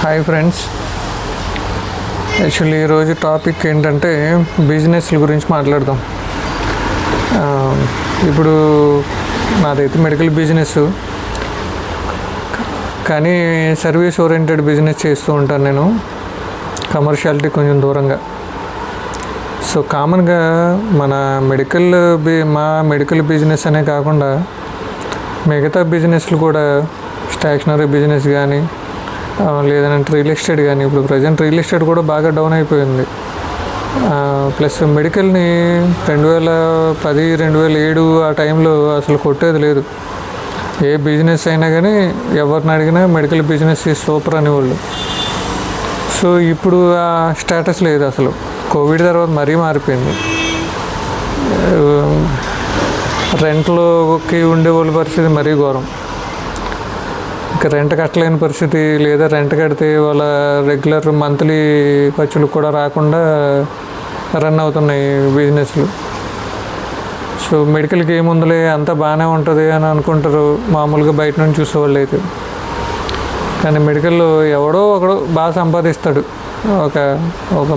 Hi friends, actually ఈరోజు topic ఏంటంటే బిజినెస్ల గురించి మాట్లాడదాం. ఇప్పుడు నాదైతే మెడికల్ బిజినెస్, కానీ సర్వీస్ ఓరియంటెడ్ బిజినెస్ చేస్తూ ఉంటాను నేను, కమర్షియాలిటీ కొంచెం దూరంగా. సో కామన్గా మన మా మెడికల్ బిజినెస్ అనే కాకుండా మిగతా బిజినెస్లు కూడా, స్టేషనరీ బిజినెస్ కానీ లేదంటే రియల్ ఎస్టేట్ కానీ, ఇప్పుడు ప్రజెంట్ రియల్ ఎస్టేట్ కూడా బాగా డౌన్ అయిపోయింది. ప్లస్ మెడికల్ని 2010, 2007 ఆ టైంలో అసలు కొట్టేది లేదు. ఏ బిజినెస్ అయినా కానీ ఎవరిని అడిగినా మెడికల్ బిజినెస్ సూపర్ అనేవాళ్ళు. సో ఇప్పుడు ఆ స్టేటస్ లేదు అసలు. కోవిడ్ తర్వాత మరీ మారిపోయింది. రెంట్లోకి ఉండేవాళ్ళ పరిస్థితి మరీ ఘోరం. ఇంకా రెంట్ కట్టలేని పరిస్థితి, లేదా రెంట్ కడితే వాళ్ళ రెగ్యులర్ మంత్లీ ఖర్చులు కూడా రాకుండా రన్ అవుతున్నాయి బిజినెస్లు. సో మెడికల్కి ఏముందులే, అంతా బాగానే ఉంటుంది అని అనుకుంటారు మామూలుగా బయట నుంచి చూసేవాళ్ళు అయితే. కానీ మెడికల్లో ఎవడో ఒకడు బాగా సంపాదిస్తాడు. ఒక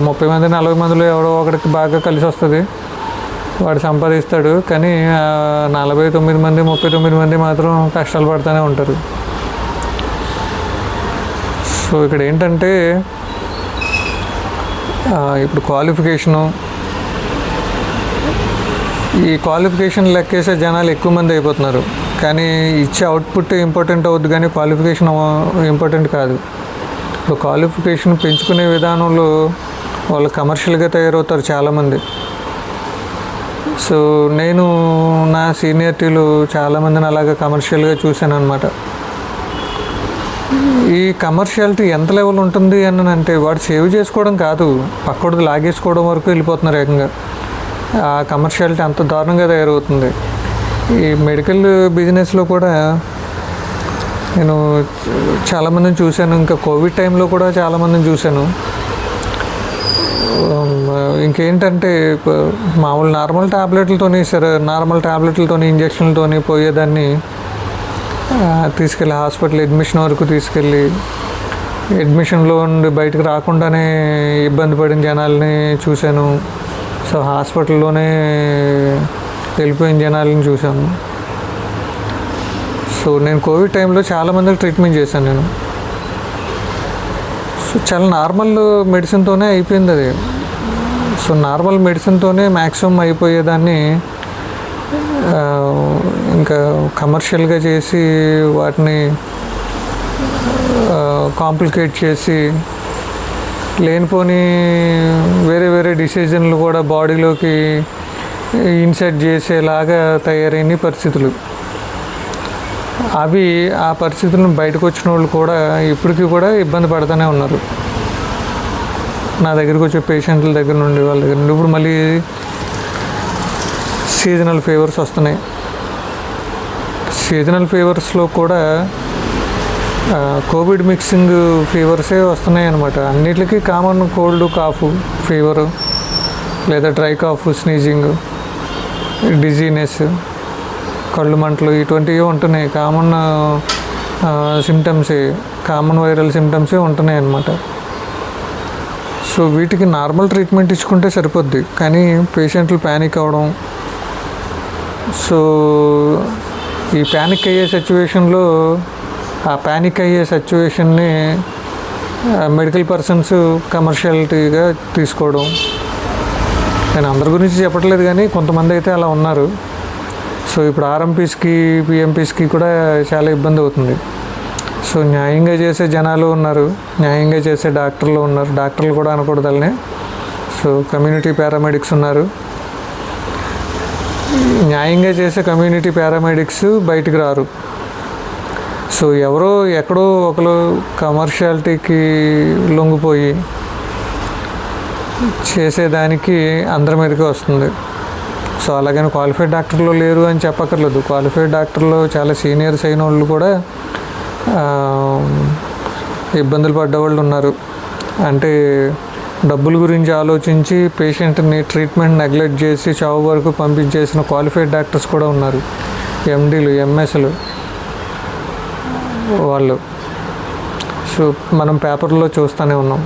30 మంది 40 మందిలో ఎవడో ఒకడికి బాగా కలిసి వస్తుంది, వాడు సంపాదిస్తాడు. కానీ 49 మంది 39 మంది మాత్రం కష్టాలు పడుతూనే ఉంటారు. సో ఇక్కడ ఏంటంటే ఇప్పుడు ఈ క్వాలిఫికేషన్ లెక్కేసే జనాలు ఎక్కువ మంది అయిపోతున్నారు. కానీ ఇచ్చే అవుట్పుట్ ఇంపార్టెంట్ అవుద్ది, కానీ క్వాలిఫికేషన్ ఇంపార్టెంట్ కాదు. ఇప్పుడు క్వాలిఫికేషన్ పెంచుకునే విధానంలో వాళ్ళు కమర్షియల్గా తయారవుతారు చాలామంది. సో నేను నా సీనియారిటీలు చాలామందిని అలాగా కమర్షియల్గా చూశాను అనమాట. ఈ కమర్షియాలిటీ ఎంత లెవెల్ ఉంటుంది అని అంటే, వాడు సేవ్ చేసుకోవడం కాదు, పక్కడిది లాగేసుకోవడం వరకు వెళ్ళిపోతున్నారు ఏకంగా. ఆ కమర్షియాలిటీ అంత దారుణంగా తయారవుతుంది. ఈ మెడికల్ బిజినెస్లో కూడా నేను చాలామందిని చూశాను. ఇంకా కోవిడ్ టైంలో కూడా చాలామందిని చూశాను. ఇంకేంటంటే మామూలు నార్మల్ టాబ్లెట్లతోని ఇంజక్షన్లతోని పోయేదాన్ని తీసుకెళ్ళి హాస్పిటల్ అడ్మిషన్ వరకు తీసుకెళ్ళి, అడ్మిషన్లో నుండి బయటకు రాకుండానే ఇబ్బంది పడిన జనాల్ని చూశాను. సో హాస్పిటల్లోనే వెళ్ళిపోయిన జనాలని చూశాను. సో నేను కోవిడ్ టైంలో చాలామందికి ట్రీట్మెంట్ చేశాను నేను. సో చాలా నార్మల్ మెడిసిన్తోనే అయిపోయింది అది. సో నార్మల్ మెడిసిన్తోనే మ్యాక్సిమం అయిపోయేదాన్ని ఇంకా కమర్షియల్గా చేసి, వాటిని కాంప్లికేట్ చేసి, లేనిపోని వేరే డిసిజన్లు కూడా బాడీలోకి ఇన్సర్ట్ చేసేలాగా తయారైన పరిస్థితులు. ఆ పరిస్థితులను బయటకు వచ్చిన వాళ్ళు కూడా ఇప్పటికీ కూడా ఇబ్బంది పడుతూనే ఉన్నారు. నా దగ్గరికి వచ్చే పేషెంట్ల దగ్గర నుండి, వాళ్ళ దగ్గర నుండి. ఇప్పుడు మళ్ళీ సీజనల్ ఫీవర్స్ వస్తున్నాయి. సీజనల్ ఫీవర్స్లో కూడా కోవిడ్ మిక్సింగ్ ఫీవర్సే వస్తున్నాయి అన్నమాట. అన్నిటికీ కామన్ కోల్డ్, కాఫ్, ఫీవరు, లేదా డ్రై కాఫ్, స్నీజింగ్, డిజీనెస్, కళ్ళు మంటలు, ఇటువంటివి ఉంటున్నాయి. కామన్ సిమ్టమ్సే, కామన్ వైరల్ సిమ్టమ్సే ఉంటున్నాయి అన్నమాట. సో వీటికి నార్మల్ ట్రీట్మెంట్ ఇచ్చుకుంటే సరిపోద్ది, కానీ పేషెంట్లు ప్యానిక్ అవ్వడం. సో ఈ ప్యానిక్ అయ్యే సిచ్యువేషన్ని మెడికల్ పర్సన్స్ కమర్షియాలిటీగా తీసుకోవడం. నేను అందరి గురించి చెప్పట్లేదు, కానీ కొంతమంది అయితే అలా ఉన్నారు. సో ఇప్పుడు ఆర్ఎంపీస్కి, పిఎంపీస్కి కూడా చాలా ఇబ్బంది అవుతుంది. సో న్యాయంగా చేసే జనాలు ఉన్నారు, న్యాయంగా చేసే డాక్టర్లు ఉన్నారు. డాక్టర్లు కూడా అనకూడదు అలానే. సో కమ్యూనిటీ పారామెడిక్స్ ఉన్నారు. న్యాయంగా చేసే కమ్యూనిటీ పారామెడిక్స్ బయటికి రారు. సో ఎవరో ఎక్కడో ఒకరు కమర్షియాలిటీకి లొంగిపోయి చేసేదానికి అందరి మీదకి వస్తుంది. సో అలాగని క్వాలిఫైడ్ డాక్టర్లు లేరు అని చెప్పక్కర్లేదు. క్వాలిఫైడ్ డాక్టర్లు చాలా సీనియర్స్ అయిన వాళ్ళు కూడా ఇబ్బందులు పడ్డవాళ్ళు ఉన్నారు. అంటే డబ్బుల గురించి ఆలోచించి పేషెంట్ని ట్రీట్మెంట్ నెగ్లెక్ట్ చేసి చావు వరకు పంపించేసిన క్వాలిఫైడ్ డాక్టర్స్ కూడా ఉన్నారు. ఎండీలు, ఎంఎస్లు వాళ్ళు. సో మనం పేపర్లో చూస్తూనే ఉన్నాం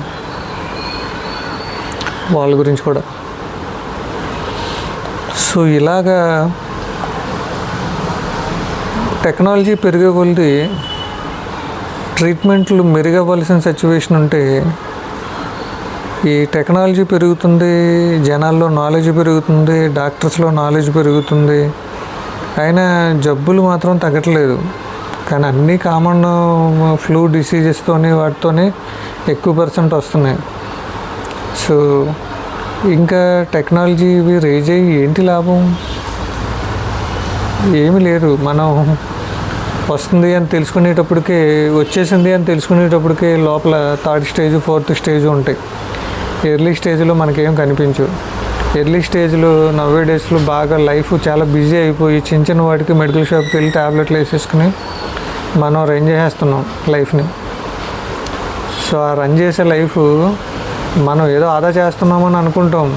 వాళ్ళ గురించి కూడా. సో ఇలాగా టెక్నాలజీ పెరిగే కొద్దీ ట్రీట్మెంట్లు మెరుగవ్వాల్సిన సిచ్యువేషన్ ఉంటే, ఈ టెక్నాలజీ పెరుగుతుంది, జనాల్లో నాలెడ్జ్ పెరుగుతుంది, డాక్టర్స్లో నాలెడ్జ్ పెరుగుతుంది, అయినా జబ్బులు మాత్రం తగ్గట్లేదు. కానీ అన్నీ కామన్ ఫ్లూ డిసీజెస్తోనే వాటితోనే ఎక్కువ పర్సెంట్ వస్తున్నాయి. సో ఇంకా టెక్నాలజీ ఇవి రేజ్ అయ్యి ఏంటి లాభం? ఏమీ లేదు. మనం వస్తుంది అని తెలుసుకునేటప్పటికే, వచ్చేసింది అని తెలుసుకునేటప్పటికే లోపల థర్డ్ స్టేజ్, ఫోర్త్ స్టేజ్ ఉంటాయి. ఎర్లీ స్టేజ్లో మనకేం కనిపించవు. ఎర్లీ స్టేజ్లో నవ్వే డేస్లో బాగా లైఫ్ చాలా బిజీ అయిపోయి చిన్న చిన్న వాటికి మెడికల్ షాప్కి వెళ్ళి ట్యాబ్లెట్లు వేసేసుకుని మనం రన్ చేసేస్తున్నాం లైఫ్ని. సో ఆ రన్ చేసే లైఫ్ మనం ఏదో ఆదా చేస్తున్నామని అనుకుంటాం,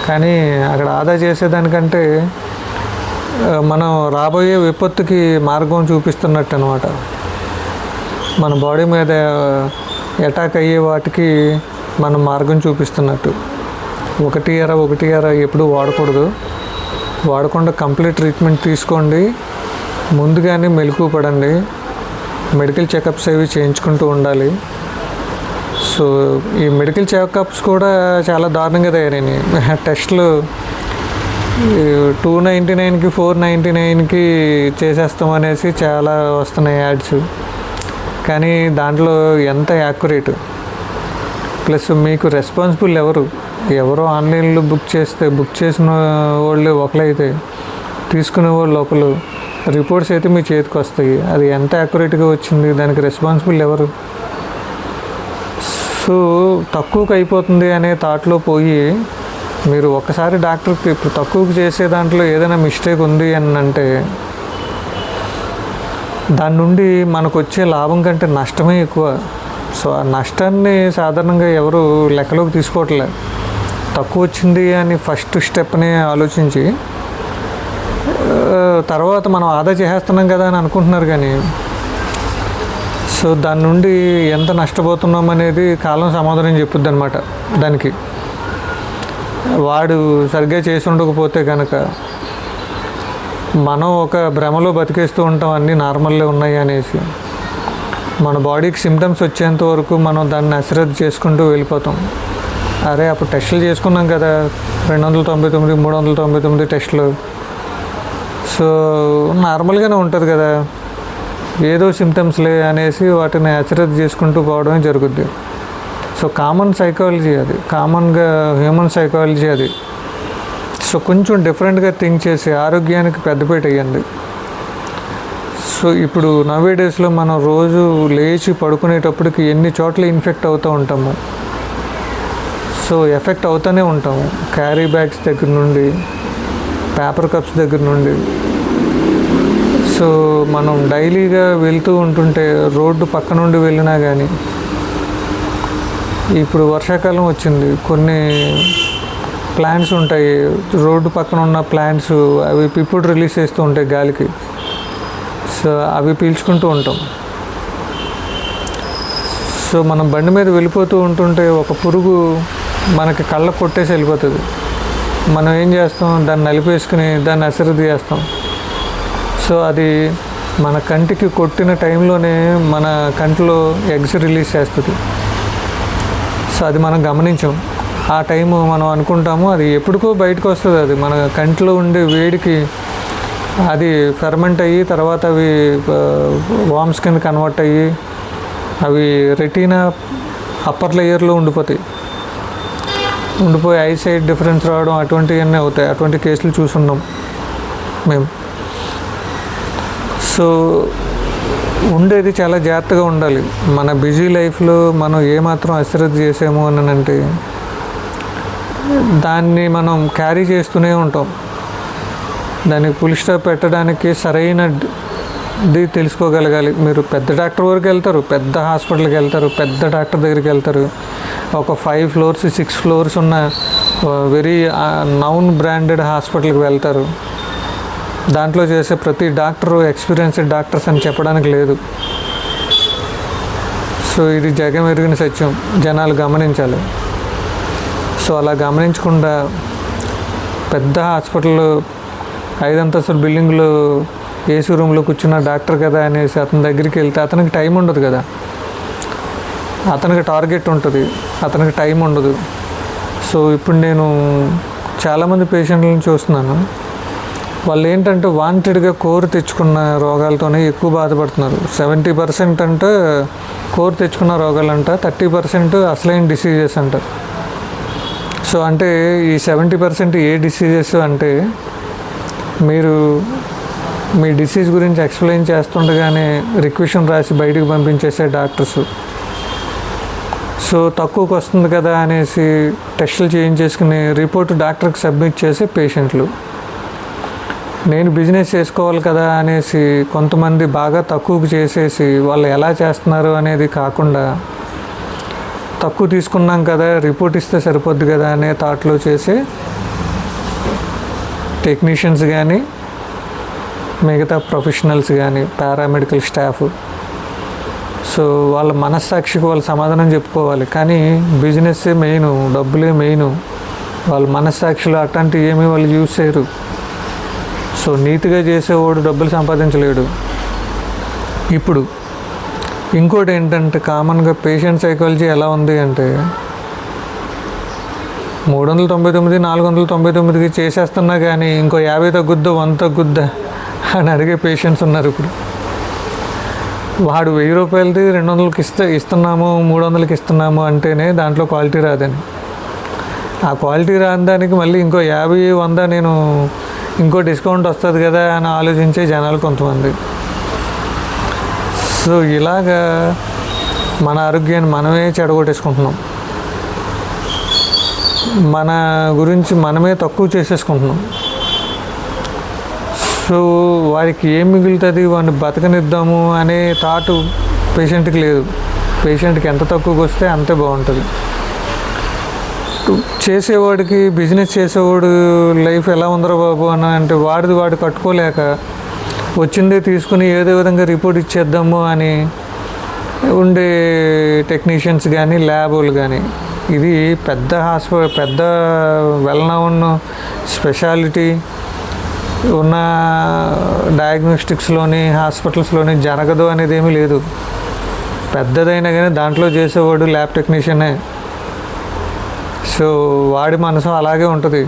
కానీ అక్కడ ఆదా చేసేదానికంటే మనం రాబోయే విపత్తుకి మార్గం చూపిస్తున్నట్టు అనమాట. మన బాడీ మీద అటాక్ అయ్యే వాటికి మనం మార్గం చూపిస్తున్నట్టు. ఒకటి అర ఎప్పుడు వాడకూడదు. వాడకుండా కంప్లీట్ ట్రీట్మెంట్ తీసుకోండి. ముందుగానే మెలకువ పడండి. మెడికల్ చెకప్స్ అవి చేయించుకుంటూ ఉండాలి. సో ఈ మెడికల్ చెకప్స్ కూడా చాలా దారుణంగా తయారైనాయి. టెస్ట్లు 299కి 499కి చేసేస్తాం అనేసి చాలా వస్తున్నాయి యాడ్స్. కానీ దాంట్లో ఎంత యాక్యురేట్, ప్లస్ మీకు రెస్పాన్సిబుల్ ఎవరో ఆన్లైన్లో బుక్ చేసిన వాళ్ళు ఒకరైతే తీసుకునే వాళ్ళు ఒకరు, రిపోర్ట్స్ అయితే మీ చేతికి వస్తాయి. అది ఎంత యాక్యురేట్గా వచ్చింది, దానికి రెస్పాన్సిబుల్ ఎవరు? సో తక్కువకి అయిపోతుంది అనే థాట్లో పోయి మీరు ఒక్కసారి డాక్టర్కి ఇప్పుడు తక్కువకి చేసే దాంట్లో ఏదైనా మిస్టేక్ ఉంది అని అంటే దాని నుండి మనకు వచ్చే లాభం కంటే నష్టమే ఎక్కువ. సో ఆ నష్టాన్ని సాధారణంగా ఎవరు లెక్కలోకి తీసుకోవట్లేదు. తక్కువ వచ్చింది అని ఫస్ట్ స్టెప్ని ఆలోచించి తర్వాత మనం ఆదా చేసేస్తున్నాం కదా అని అనుకుంటున్నారు. కానీ సో దాని నుండి ఎంత నష్టపోతున్నాం అనేది కాలం సమాధానం చెప్పుద్ది అనమాట. దానికి వాడు సరిగ్గా చేసి ఉండకపోతే కనుక మనం ఒక భ్రమలో బతికేస్తూ ఉంటాం అన్నీ నార్మల్లే ఉన్నాయి అనేసి. మన బాడీకి సిమ్టమ్స్ వచ్చేంత వరకు మనం దాన్ని అశ్రద్ధ చేసుకుంటూ వెళ్ళిపోతాం. అరే అప్పుడు టెస్టులు చేసుకున్నాం కదా, 299, 399 టెస్టులు, సో నార్మల్గానే ఉంటుంది కదా, ఏదో సిమ్టమ్స్లే అనేసి వాటిని అశ్రద్ధ చేసుకుంటూ పోవడమే జరుగుద్ది. సో కామన్ సైకాలజీ అది, కామన్గా హ్యూమన్ సైకాలజీ అది. సో కొంచెం డిఫరెంట్గా థింక్ చేసి ఆరోగ్యానికి పెద్దపీట వేయండి. సో ఇప్పుడు నవ్వే డేస్లో మనం రోజు లేచి పడుకునేటప్పటికి ఎన్ని చోట్ల ఇన్ఫెక్ట్ అవుతూ ఉంటాము. సో ఎఫెక్ట్ అవుతూనే ఉంటాము. క్యారీ బ్యాగ్స్ దగ్గర నుండి, పేపర్ కప్స్ దగ్గర నుండి. సో మనం డైలీగా వెళ్తూ ఉంటుంటే రోడ్డు పక్క నుండి వెళ్ళినా కానీ, ఇప్పుడు వర్షాకాలం వచ్చింది, కొన్ని ప్లాంట్స్ ఉంటాయి రోడ్డు పక్కన ఉన్న ప్లాంట్స్, అవి పిప్పుడు రిలీజ్ చేస్తూ ఉంటాయి గాలికి. సో అవి పీల్చుకుంటూ ఉంటాం. సో మనం బండి మీద వెళ్ళిపోతూ ఉంటుంటే ఒక పురుగు మనకి కళ్ళ కొట్టేసి వెళ్ళిపోతుంది. మనం ఏం చేస్తాం, దాన్ని నలిపేసుకుని దాన్ని అశ్రద్ధ చేస్తాం. సో అది మన కంటికి కొట్టిన టైంలోనే మన కంటిలో ఎగ్స్ రిలీజ్ చేస్తుంది. సో అది మనం గమనించాం. ఆ టైము మనం అనుకుంటాము అది ఎప్పటికో బయటకు వస్తుంది. అది మన కంటిలో ఉండే వేడికి అది ఫెర్మెంట్ అయ్యి తర్వాత అవి వామ్స్ కింద కన్వర్ట్ అయ్యి అవి రెటీనా అప్పర్ లేయర్లో ఉండిపోయి ఐ సైడ్ డిఫరెన్స్ రావడం అటువంటివన్నీ అవుతాయి. అటువంటి కేసులు చూసున్నాం మేము. సో ఉండేది చాలా జాగ్రత్తగా ఉండాలి. మన బిజీ లైఫ్లో మనం ఏమాత్రం అశ్రద్ధ చేసాము అని అంటే దాన్ని మనం క్యారీ చేస్తూనే ఉంటాం. దానికి ఫుల్ స్టాప్ పెట్టడానికి సరైనది తెలుసుకోగలగాలి. మీరు పెద్ద డాక్టర్ వరకు వెళ్తారు, పెద్ద హాస్పిటల్కి వెళ్తారు, పెద్ద డాక్టర్ దగ్గరికి వెళ్తారు. ఒక 5 floors 6 floors ఉన్న వెరీ నౌన్ బ్రాండెడ్ హాస్పిటల్కి వెళ్తారు. దాంట్లో చేసే ప్రతి డాక్టరు ఎక్స్పీరియన్స్డ్ డాక్టర్స్ అని చెప్పడానికి లేదు. సో సో ఇది జగం ఎరిగిన సత్యం, జనాలు గమనించాలి. సో అలా గమనించకుండా పెద్ద హాస్పిటల్ 5 అంతస్తుల బిల్డింగ్లో ఏసీ రూమ్లో కూర్చున్న డాక్టర్ కదా అనేసి అతని దగ్గరికి వెళ్తే అతనికి టైం ఉండదు కదా, అతనికి టార్గెట్ ఉంటుంది, అతనికి టైం ఉండదు. సో ఇప్పుడు నేను చాలామంది పేషెంట్లను చూస్తున్నాను, వాళ్ళు ఏంటంటే వాంటెడ్గా కోరు తెచ్చుకున్న రోగాలతోనే ఎక్కువ బాధపడుతున్నారు. 70% అంటే కోరు తెచ్చుకున్న రోగాలంట, 30% అసలైన డిసీజెస్ అంట. సో అంటే ఈ 70% ఏ డిసీజెస్ అంటే, మీరు మీ డిసీజ్ గురించి ఎక్స్ప్లెయిన్ చేస్తుండగానే రిక్వెషన్ రాసి బయటకు పంపించేసే డాక్టర్స్. సో తక్కువకి వస్తుంది కదా అనేసి టెస్టులు చేయించేసుకుని రిపోర్ట్ డాక్టర్కి సబ్మిట్ చేసే పేషెంట్లు. నేను బిజినెస్ చేసుకోవాలి కదా అనేసి కొంతమంది బాగా తక్కువకు చేసేసి వాళ్ళు ఎలా చేస్తున్నారు అనేది కాకుండా, తక్కువ తీసుకున్నాం కదా రిపోర్ట్ ఇస్తే సరిపోద్ది కదా అనే థాట్లో చేసే టెక్నీషియన్స్ కానీ మిగతా ప్రొఫెషనల్స్ కానీ పారామెడికల్ స్టాఫ్. సో వాళ్ళ మనస్సాక్షికి వాళ్ళు సమాధానం చెప్పుకోవాలి. కానీ బిజినెస్సే మెయిన్, డబ్బులే మెయిన్. వాళ్ళ మనస్సాక్షిలో అట్లాంటివి ఏమీ వాళ్ళు యూజ్ చేయరు. సో నీతిగా చేసేవాడు డబ్బులు సంపాదించలేడు. ఇప్పుడు ఇంకోటి ఏంటంటే, కామన్గా పేషెంట్ సైకాలజీ ఎలా ఉంది అంటే, 399 499కి చేసేస్తున్నా కానీ ఇంకో 50 తగ్గుద్దా 100 తగ్గుద్దా అని అడిగే పేషెంట్స్ ఉన్నారు. ఇప్పుడు వాడు 1000 రూపాయలది 200కి ఇస్తున్నాము 300కి ఇస్తున్నాము అంటేనే దాంట్లో క్వాలిటీ రాదని, ఆ క్వాలిటీ రాని మళ్ళీ ఇంకో 50 100 నేను ఇంకో డిస్కౌంట్ వస్తుంది కదా అని ఆలోచించే జనాలు కొంతమంది. సో ఇలాగా మన ఆరోగ్యాన్ని మనమే చెడగొట్టేసుకుంటున్నాం, మన గురించి మనమే తక్కువ చేసేసుకుంటున్నాం. సో వారికి ఏం మిగులుతుంది, వాడిని బతకనిద్దాము అనే థాట్ పేషెంట్కి లేదు. పేషెంట్కి ఎంత తక్కువకి వస్తే అంతే బాగుంటుంది. చేసేవాడికి, బిజినెస్ చేసేవాడు లైఫ్ ఎలా ఉందరో బాబు అని అంటే, వాడు కట్టుకోలేక వచ్చిందే తీసుకుని ఏదో విధంగా రిపోర్ట్ ఇచ్చేద్దాము అని ఉండే టెక్నీషియన్స్ కానీ ల్యాబులు కానీ. ఇది పెద్ద పెద్ద వెల్ నోన్ స్పెషాలిటీ ఉన్న డయాగ్నోస్టిక్స్లోని హాస్పిటల్స్లోని జరగదు అనేది ఏమీ లేదు. పెద్దదైనా కానీ దాంట్లో చేసేవాడు ల్యాబ్ టెక్నీషియనే. సో వాడి మనసు అలాగే ఉంటుంది,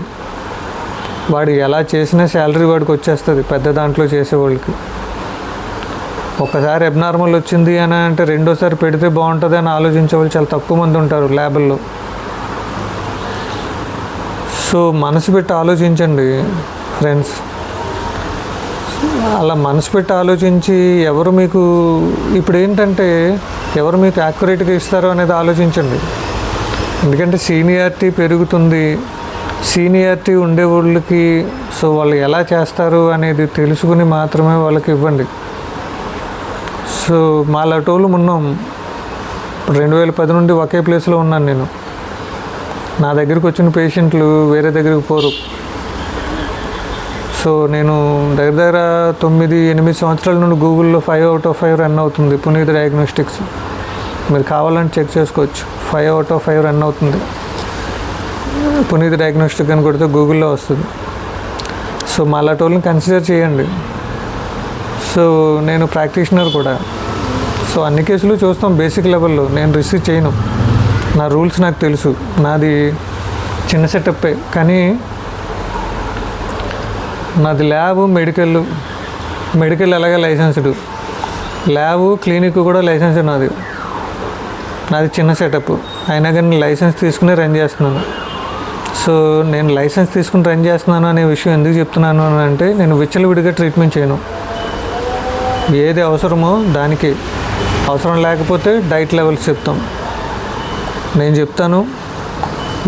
వాడు ఎలా చేసినా శాలరీ వాడికి వచ్చేస్తుంది పెద్ద దాంట్లో చేసేవాళ్ళకి. ఒకసారి అబ్నార్మల్ వచ్చింది అని అంటే రెండోసారి పెడితే బాగుంటుంది అని ఆలోచించే వాళ్ళు చాలా తక్కువ మంది ఉంటారు ల్యాబుల్లో. సో మనసు పెట్టి ఆలోచించండి ఫ్రెండ్స్. అలా మనసు పెట్టి ఆలోచించి ఎవరు మీకు ఇప్పుడు ఏంటంటే ఎవరు మీకు యాక్యురేట్గా ఇస్తారో అనేది ఆలోచించండి. ఎందుకంటే సీనియారిటీ పెరుగుతుంది, సీనియారిటీ ఉండే వాళ్ళకి సో వాళ్ళు ఎలా చేస్తారు అనేది తెలుసుకుని మాత్రమే వాళ్ళకి ఇవ్వండి. సో మా లాటోళ్ళు ఉన్నాం, 2010 నుండి ఒకే ప్లేస్లో ఉన్నాను నేను. నా దగ్గరికి వచ్చిన పేషెంట్లు వేరే దగ్గరికి పోరు. సో నేను దగ్గర 9-8 సంవత్సరాల నుండి గూగుల్లో 5 out of 5 రన్ అవుతుంది పునీత్ డయాగ్నోస్టిక్స్. మీరు కావాలంటే చెక్ చేసుకోవచ్చు, 5 out of 5 రన్ అవుతుంది. పునీత్ డయాగ్నోస్టిక్ అని కొడితే గూగుల్లో వస్తుంది. సో మా లాటోళ్ళని కన్సిడర్ చేయండి. సో నేను ప్రాక్టీషనర్ కూడా. సో అన్ని కేసులు చూస్తాం బేసిక్ లెవెల్లో. నేను రిసీవ్ చేయను, నా రూల్స్ నాకు తెలుసు, నాది చిన్న సెటప్పే. కానీ నాది ల్యాబ్, మెడికల్ అలాగే లైసెన్స్డ్, ల్యాబ్ క్లినిక్ కూడా లైసెన్స్. నాది చిన్న సెటప్ అయినా కానీ లైసెన్స్ తీసుకుని రన్ చేస్తున్నాను. సో నేను లైసెన్స్ తీసుకుని రన్ చేస్తున్నాను అనే విషయం ఎందుకు చెప్తున్నాను అని అంటే, నేను విచ్చలవిడిగా ట్రీట్మెంట్ చేయను. ఏది అవసరమో దానికి, అవసరం లేకపోతే డైట్ లెవెల్స్ చెప్తాం. నేను చెప్తాను,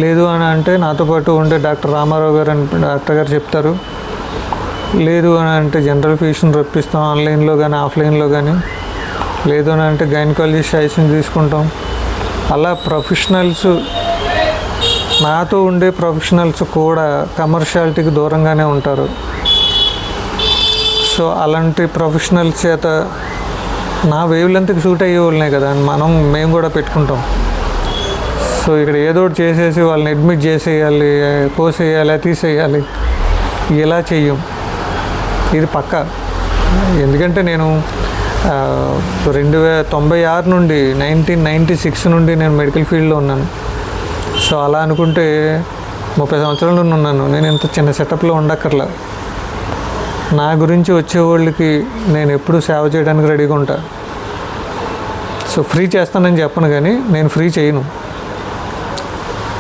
లేదు అని అంటే నాతో పాటు ఉండే డాక్టర్ రామారావు గారు అని డాక్టర్ గారు చెప్తారు. లేదు అని అంటే జనరల్ ఫిజిషియన్ రప్పిస్తాం, ఆన్లైన్లో కానీ ఆఫ్లైన్లో కానీ. లేదు అని అంటే గైనకాలజిస్ట్ సజెషన్ తీసుకుంటాం. అలా ప్రొఫెషనల్స్, నాతో ఉండే ప్రొఫెషనల్స్ కూడా కమర్షియాలిటీకి దూరంగానే ఉంటారు. సో అలాంటి ప్రొఫెషనల్స్ చేత నా వేవ్ లెంత్కి సూట్ అయ్యే వాళ్ళనే కదా మేము కూడా పెట్టుకుంటాం. సో ఇక్కడ ఏదో ఒకటి చేసేసి వాళ్ళని అడ్మిట్ చేసేయాలి, పోసేయాలి, తీసేయాలి, ఇలా చెయ్యం. ఇది పక్కా. ఎందుకంటే నేను 1996 నుండి 1996 నుండి నేను మెడికల్ ఫీల్డ్లో ఉన్నాను. సో అలా అనుకుంటే 30 సంవత్సరాల నుండి ఉన్నాను. నేను ఇంత చిన్న సెటప్లో ఉండక్కర్లా. నా గురించి వచ్చేవాళ్ళకి నేను ఎప్పుడూ సేవ చేయడానికి రెడీగా ఉంటా. సో ఫ్రీ చేస్తానని చెప్పను, కానీ నేను ఫ్రీ చేయను.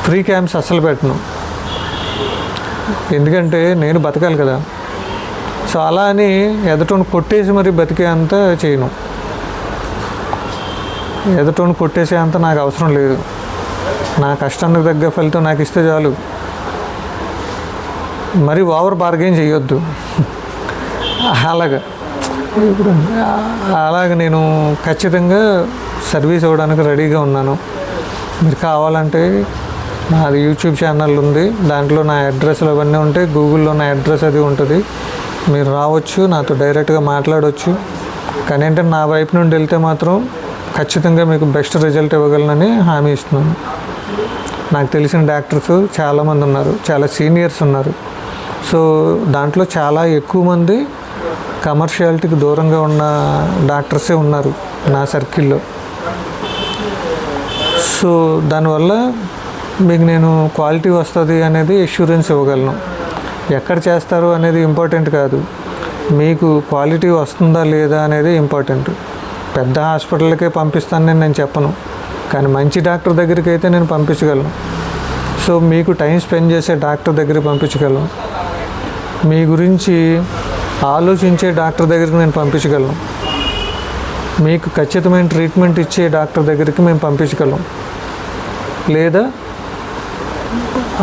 ఫ్రీ క్యాంప్స్ అస్సలు పెట్టను, ఎందుకంటే నేను బతకాలి కదా. సో అలా అని ఎదుటోని కొట్టేసి మరి బతికే అంత చేయను. ఎదుటోని కొట్టేసే అంత నాకు అవసరం లేదు. నా కష్టానికి తగ్గ ఫలితం నాకు ఇస్తే చాలు. మరి ఓవర్ బార్గెయిన్ చేయొద్దు. అలాగ నేను ఖచ్చితంగా సర్వీస్ ఇవ్వడానికి రెడీగా ఉన్నాను. మీరు కావాలంటే నాది యూట్యూబ్ ఛానల్ ఉంది, దాంట్లో నా అడ్రస్లు అవన్నీ ఉంటాయి. గూగుల్లో నా అడ్రస్ అది ఉంటుంది. మీరు రావచ్చు, నాతో డైరెక్ట్గా మాట్లాడవచ్చు. కానీ ఏంటంటే నా వైపు నుండి వెళ్తే మాత్రం ఖచ్చితంగా మీకు బెస్ట్ రిజల్ట్ ఇవ్వగలనని హామీ ఇస్తున్నాను. నాకు తెలిసిన డాక్టర్స్ చాలామంది ఉన్నారు, చాలా సీనియర్స్ ఉన్నారు. సో దాంట్లో చాలా ఎక్కువ మంది కమర్షియాలిటీకి దూరంగా ఉన్న డాక్టర్సే ఉన్నారు నా సర్కిల్లో. సో దానివల్ల మీకు నేను క్వాలిటీ వస్తుంది అనేది అష్యూరెన్స్ ఇవ్వగలను. ఎక్కడ చేస్తారు అనేది ఇంపార్టెంట్ కాదు, మీకు క్వాలిటీ వస్తుందా లేదా అనేది ఇంపార్టెంట్. పెద్ద హాస్పిటల్కే పంపిస్తానని నేను చెప్పను, కానీ మంచి డాక్టర్ దగ్గరికి అయితే నేను పంపించగలను. సో మీకు టైం స్పెండ్ చేసే డాక్టర్ దగ్గరికి పంపించగలను. మీ గురించి ఆలోచించే డాక్టర్ దగ్గరికి నేను పంపించగలను. మీకు ఖచ్చితమైన ట్రీట్మెంట్ ఇచ్చే డాక్టర్ దగ్గరికి మేము పంపించగలం. లేదా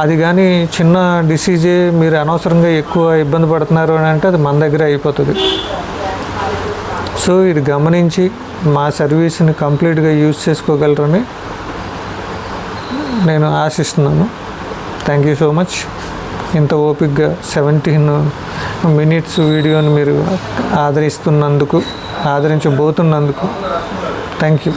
అది కానీ చిన్న డిసీజే, మీరు అనవసరంగా ఎక్కువ ఇబ్బంది పడుతున్నారు అని అంటే అది మన దగ్గర అయిపోతుంది. సో ఇది గమనించి మా సర్వీస్ని కంప్లీట్గా యూజ్ చేసుకోగలరని నేను ఆశిస్తున్నాను. Thank you so much. ఇంత ఓపిక్గా 17 మినిట్స్ వీడియోని మీరు ఆదరించబోతున్నందుకు థ్యాంక్ యూ.